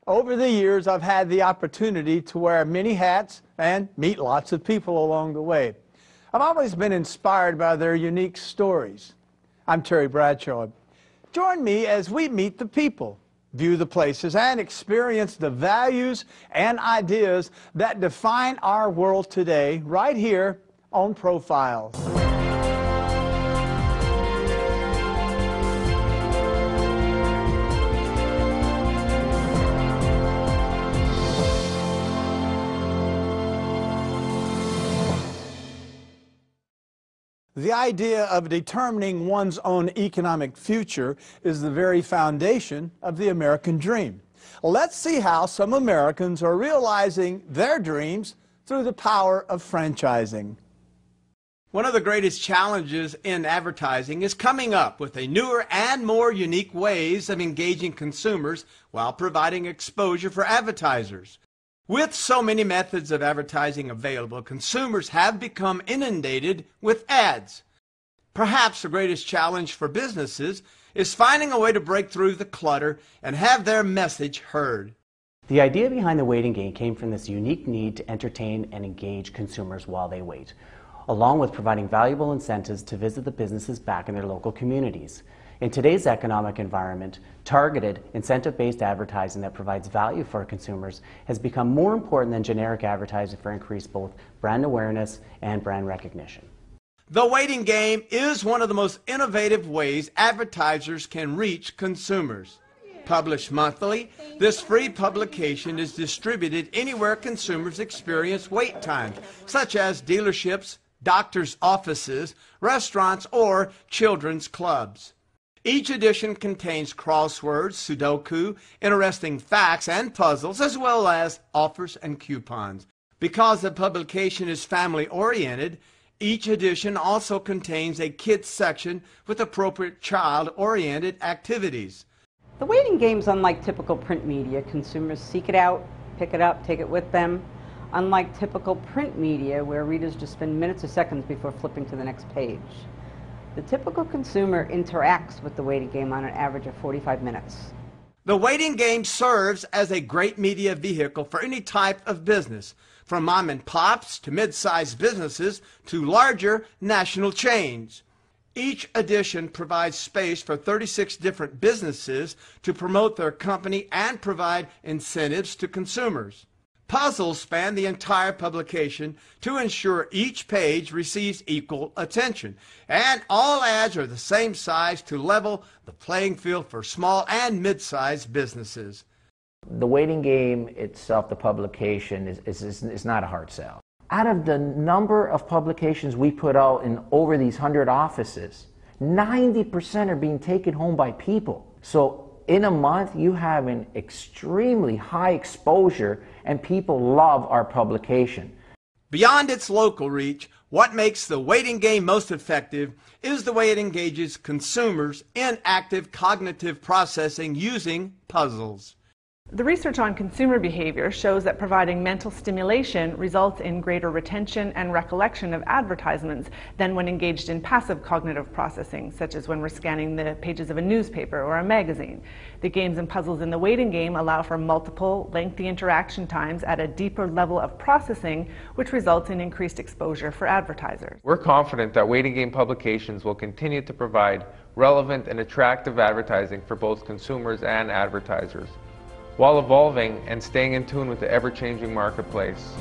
Over the years, I've had the opportunity to wear many hats and meet lots of people along the way. I've always been inspired by their unique stories. I'm Terry Bradshaw. Join me as we meet the people, view the places, and experience the values and ideas that define our world today, right here on Profiles. The idea of determining one's own economic future is the very foundation of the American dream. Let's see how some Americans are realizing their dreams through the power of franchising. One of the greatest challenges in advertising is coming up with a newer and more unique ways of engaging consumers while providing exposure for advertisers. With so many methods of advertising available, consumers have become inundated with ads. Perhaps the greatest challenge for businesses is finding a way to break through the clutter and have their message heard. The idea behind the waiting game came from this unique need to entertain and engage consumers while they wait, along with providing valuable incentives to visit the businesses back in their local communities. In today's economic environment, targeted, incentive-based advertising that provides value for consumers has become more important than generic advertising for increased both brand awareness and brand recognition. The waiting game is one of the most innovative ways advertisers can reach consumers. Published monthly, this free publication is distributed anywhere consumers experience wait times, such as dealerships, doctors' offices, restaurants, or children's clubs. Each edition contains crosswords, Sudoku, interesting facts and puzzles, as well as offers and coupons. Because the publication is family-oriented, each edition also contains a kids section with appropriate child-oriented activities. The waiting game's unlike typical print media. Consumers seek it out, pick it up, take it with them. Unlike typical print media, where readers just spend minutes or seconds before flipping to the next page. The typical consumer interacts with the waiting game on an average of 45 minutes. The waiting game serves as a great media vehicle for any type of business, from mom and pops to mid-sized businesses to larger national chains. Each edition provides space for 36 different businesses to promote their company and provide incentives to consumers. Puzzles span the entire publication to ensure each page receives equal attention, and all ads are the same size to level the playing field for small and mid-sized businesses. The waiting game itself, the publication, is not a hard sell. Out of the number of publications we put out in over these 100 offices, 90% are being taken home by people. So in a month, you have an extremely high exposure, and people love our publication. Beyond its local reach, what makes the waiting game most effective is the way it engages consumers in active cognitive processing using puzzles. The research on consumer behavior shows that providing mental stimulation results in greater retention and recollection of advertisements than when engaged in passive cognitive processing, such as when we're scanning the pages of a newspaper or a magazine. The games and puzzles in the waiting game allow for multiple, lengthy interaction times at a deeper level of processing, which results in increased exposure for advertisers. We're confident that waiting game publications will continue to provide relevant and attractive advertising for both consumers and advertisers, while evolving and staying in tune with the ever-changing marketplace.